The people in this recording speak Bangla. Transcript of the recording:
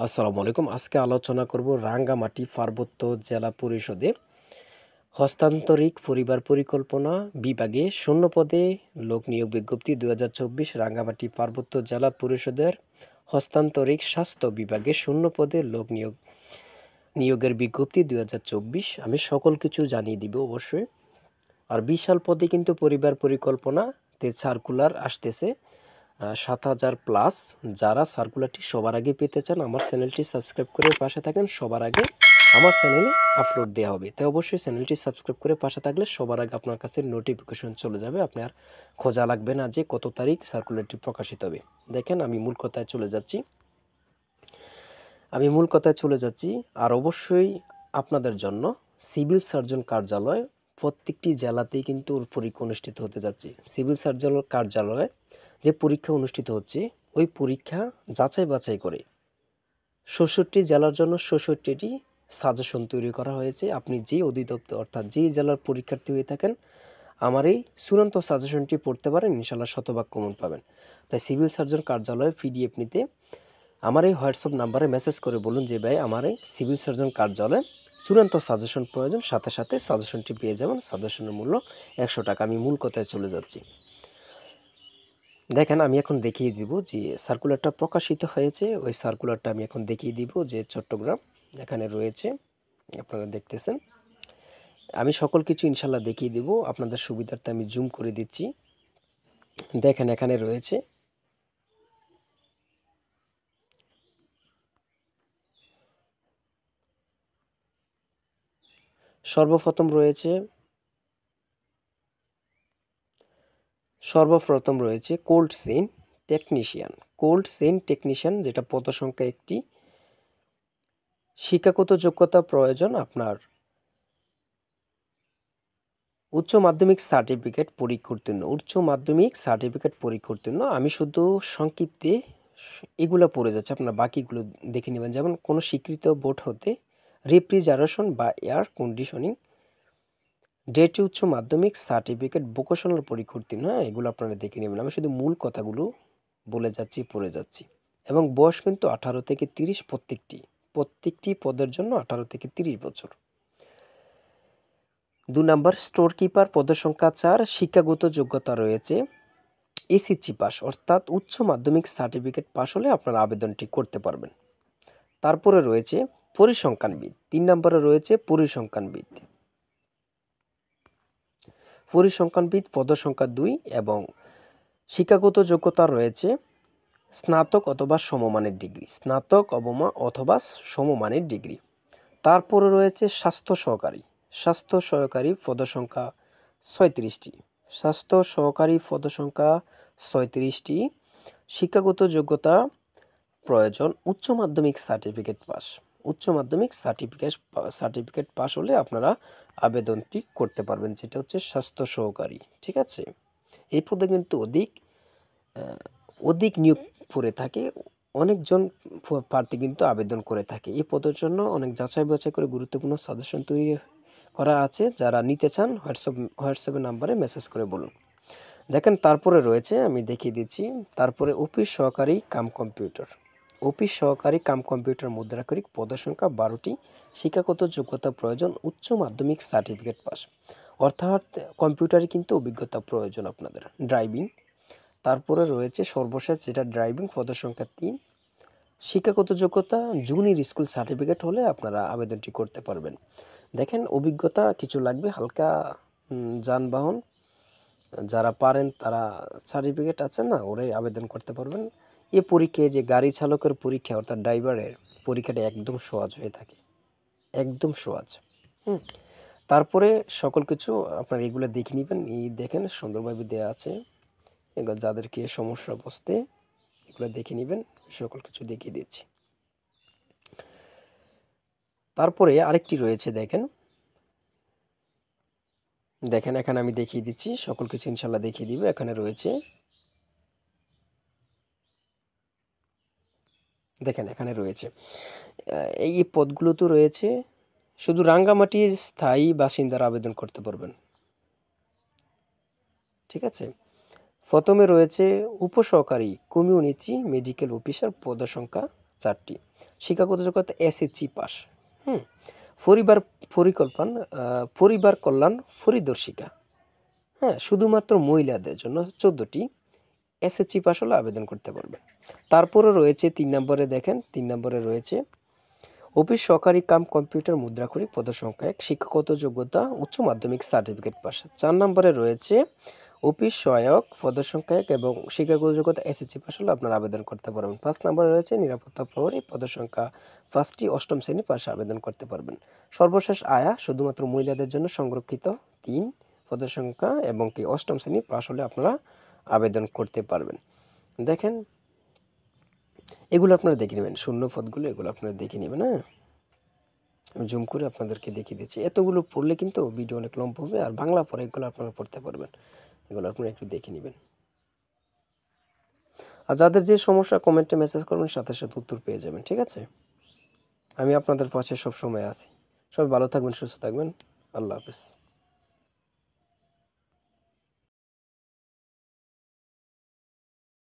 আসসালামু আলাইকুম। আজকে আলোচনা করব রাঙ্গামাটি পার্বত্য জেলা পরিষদে হস্তান্তরিত পরিবার পরিকল্পনা বিভাগে শূন্য পদে লোক নিয়োগ বিজ্ঞপ্তি 2024 রাঙ্গামাটি পার্বত্য জেলা পরিষদের হস্তান্তরিত স্বাস্থ্য বিভাগে শূন্য পদে লোক নিয়োগের বিজ্ঞপ্তি 2024। আমি সকল কিছু জানিয়ে দিব অবশ্যই। আর বিশাল পদে কিন্তু পরিবার পরিকল্পনাতে সার্কুলার আসতেছে 7,000 প্লাস। যারা সার্কুলারটি সবার আগে পেতে চান আমার চ্যানেলটি সাবস্ক্রাইব করে পাশে থাকেন, সবার আগে আমার চ্যানেলে আপলোড দেওয়া হবে। তাই অবশ্যই চ্যানেলটি সাবস্ক্রাইব করে পাশে থাকলে সবার আগে আপনার কাছে নোটিফিকেশন চলে যাবে, আপনার খোঁজা লাগবে না যে কত তারিখ সার্কুলারটি প্রকাশিত হবে। দেখেন আমি মূল কথায় চলে যাচ্ছি। আর অবশ্যই আপনাদের জন্য সিভিল সার্জন কার্যালয় প্রত্যেকটি জেলাতেই কিন্তু পরীক্ষা অনুষ্ঠিত হতে যাচ্ছে। সিভিল সার্জন কার্যালয়ে যে পরীক্ষা অনুষ্ঠিত হচ্ছে ওই পরীক্ষা যাচাই বাছাই করে ৬৬ জেলার জন্য ৬৬টি সাজেশন তৈরি করা হয়েছে। আপনি যে অধিদপ্তর অর্থাৎ যে জেলার পরীক্ষার্থী হয়ে থাকেন আমার এই চূড়ান্ত সাজেশনটি পড়তে পারেন, ইনশাল্লাহ শতভাগ কমন পাবেন। তাই সিভিল সার্জন কার্যালয়ে পিডিএফ নিতে আমার এই হোয়াটসঅ্যাপ নাম্বারে মেসেজ করে বলুন যে ভাই আমার এই সিভিল সার্জন কার্যালয়ে চূড়ান্ত সাজেশন প্রয়োজন, সাথে সাথে সাজেশনটি পেয়ে যাবেন। সাজেশনের মূল্য 100 টাকা। আমি মূল কথায় চলে যাচ্ছি। দেখেন আমি এখন দেখিয়ে দিব যে সার্কুলারটা প্রকাশিত হয়েছে। ওই সার্কুলারটা আমি এখন দেখিয়ে দিব যে চট্টগ্রাম এখানে রয়েছে, আপনারা দেখতেছেন। আমি সকল কিছু ইনশাল্লাহ দেখিয়ে দিব আপনাদের সুবিধার্থে। আমি জুম করে দিচ্ছি। দেখেন এখানে রয়েছে সর্বপ্রথম রয়েছে কোল্ড চেইন টেকনিশিয়ান, যেটা পদ সংখ্যা 1টি। শিক্ষাগত যোগ্যতা প্রয়োজন আপনার উচ্চ মাধ্যমিক সার্টিফিকেট পরীক্ষা উত্তীর্ণ। আমি শুধু সংক্ষিপ্তে এগুলো পড়ে যাচ্ছে, আপনার বাকিগুলো দেখে নেবেন। যেমন কোনো স্বীকৃত বোর্ড হতে রেফ্রিজারেশন বা এয়ার কন্ডিশনিং, ডেটি উচ্চ মাধ্যমিক সার্টিফিকেট, ভোকেশনাল পরীক্ষা উত্তীর্ণ। এগুলো আপনারা দেখে নেবেন। আমি শুধু মূল কথাগুলো পড়ে যাচ্ছি। এবং বয়স কিন্তু 18 থেকে 30, প্রত্যেকটি পদের জন্য 18 থেকে 30 বছর। 2 নাম্বার স্টোর কিপার, পদের সংখ্যা 4। শিক্ষাগত যোগ্যতা রয়েছে এসএসসি পাস অর্থাৎ উচ্চ মাধ্যমিক সার্টিফিকেট পাস হলে আপনারা আবেদনটি করতে পারবেন। তারপরে রয়েছে পরিসংখ্যানবিদ। 3 নম্বরে রয়েছে পরিসংখ্যানবিদ পদের সংখ্যা 2 এবং শিক্ষাগত যোগ্যতা রয়েছে স্নাতক অথবা সমমানের ডিগ্রি। তারপরে রয়েছে স্বাস্থ্য সহকারী পদের সংখ্যা 36টি। শিক্ষাগত যোগ্যতা প্রয়োজন উচ্চ মাধ্যমিক সার্টিফিকেট পাস হলে আপনারা আবেদনটি করতে পারবেন, যেটা হচ্ছে স্বাস্থ্য সহকারী। ঠিক আছে, এই পদে কিন্তু অধিক নিয়োগ পড়ে থাকে, অনেকজন প্রার্থী কিন্তু আবেদন করে থাকে। এই পদের জন্য অনেক যাচাই বাছাই করে গুরুত্বপূর্ণ সাজেশন তৈরি করা আছে। যারা নিতে চান হোয়াটসঅ্যাপের নাম্বারে মেসেজ করে বলুন। দেখেন তারপরে রয়েছে, আমি দেখিয়ে দিচ্ছি। তারপরে অফিস সহকারী কাম কম্পিউটার মুদ্রাক্ষরিক, পদের সংখ্যা 12টি। শিক্ষাগত যোগ্যতা প্রয়োজন উচ্চ মাধ্যমিক সার্টিফিকেট পাস, অর্থাৎ কম্পিউটারে কিন্তু অভিজ্ঞতা প্রয়োজন আপনাদের। ড্রাইভিং, তারপরে রয়েছে সর্বশেষ যেটা ড্রাইভিং, পদের সংখ্যা 3। শিক্ষাগত যোগ্যতা জুনিয়র স্কুল সার্টিফিকেট হলে আপনারা আবেদনটি করতে পারবেন। দেখেন অভিজ্ঞতা কিছু লাগবে, হালকা যানবাহন যারা পারেন তারা সার্টিফিকেট আছে না, ওরাই আবেদন করতে পারবেন। এ পরীক্ষায় যে গাড়ি চালকের পরীক্ষা অর্থাৎ ড্রাইভারের পরীক্ষাটা একদম সহজ হয়ে থাকে, একদম সহজ। তারপরে সকল কিছু আপনারা এগুলো দেখে নেবেন। এই দেখেন সুন্দরভাবে দেওয়া আছে, এগুলো যাদেরকে সমস্যা বসতে এগুলো দেখে নেবেন। সকল কিছু দেখিয়ে দিচ্ছি। তারপরে আরেকটি রয়েছে, দেখেন এখানে আমি দেখিয়ে দিচ্ছি, সকল কিছু ইনশাল্লাহ দেখিয়ে দিব। এখানে রয়েছে দেখেন এখানে রয়েছে এই পদগুলো তো রয়েছে, শুধু রাঙ্গামাটির স্থায়ী বাসিন্দারা আবেদন করতে পারবেন। ঠিক আছে, প্রথমে রয়েছে উপসহকারী কমিউনিটি মেডিকেল অফিসার, পদের সংখ্যা 4টি। শিক্ষাগত যোগ্যতা এসএসসি পাস। হুম? পরিবার পরিবার কল্যাণ পরিদর্শিকা। হ্যাঁ? শুধুমাত্র মহিলাদের জন্য 14টি এসএসসি পাস হলে আবেদন করতে পারবেন। তারপরে রয়েছে 3 নম্বরে দেখেন, 3 নম্বরে রয়েছে অফিস সহকারী কাম কম্পিউটার মুদ্রাক্ষরিক পদসংখ্যা 1 শিক্ষাগত যোগ্যতা উচ্চ মাধ্যমিক সার্টিফিকেট পাস। 4 নম্বরে রয়েছে অফিস সহায়ক পদসংখ্যা 1 এবং শিক্ষাগত যোগ্যতা এসএসসি পাস হলে আপনারা আবেদন করতে পারবেন। 5 নম্বরে রয়েছে নিরাপত্তা প্রহরী পদসংখ্যা 5টি 8ম শ্রেণী পাশে আবেদন করতে পারবেন। সর্বশেষ আয়া শুধুমাত্র মহিলাদের জন্য সংরক্ষিত 3 পদসংখ্যা এবং কি 8ম শ্রেণী পাস হলে আপনারা আবেদন করতে পারবেন। দেখেন এগুলো আপনারা দেখে নেবেন, শূন্য পদগুলো এগুলো আপনারা দেখে নেবেন, হ্যাঁ? আমি জুম করে আপনাদেরকে দেখিয়ে দিচ্ছি। এতগুলো পড়লে কিন্তু ভিডিও অনেক লম্বা হবে, আর বাংলা পড়া এগুলো আপনারা পড়তে পারবেন। এগুলো আপনারা একটু দেখে নেবেন। আর যাদের যে সমস্যা কমেন্টে মেসেজ করবেন, সাথে সাথে উত্তর পেয়ে যাবেন, ঠিক আছে? আমি আপনাদের পাশে সবসময় আছি। সবাই ভালো থাকবেন, সুস্থ থাকবেন। আল্লাহ হাফেজ।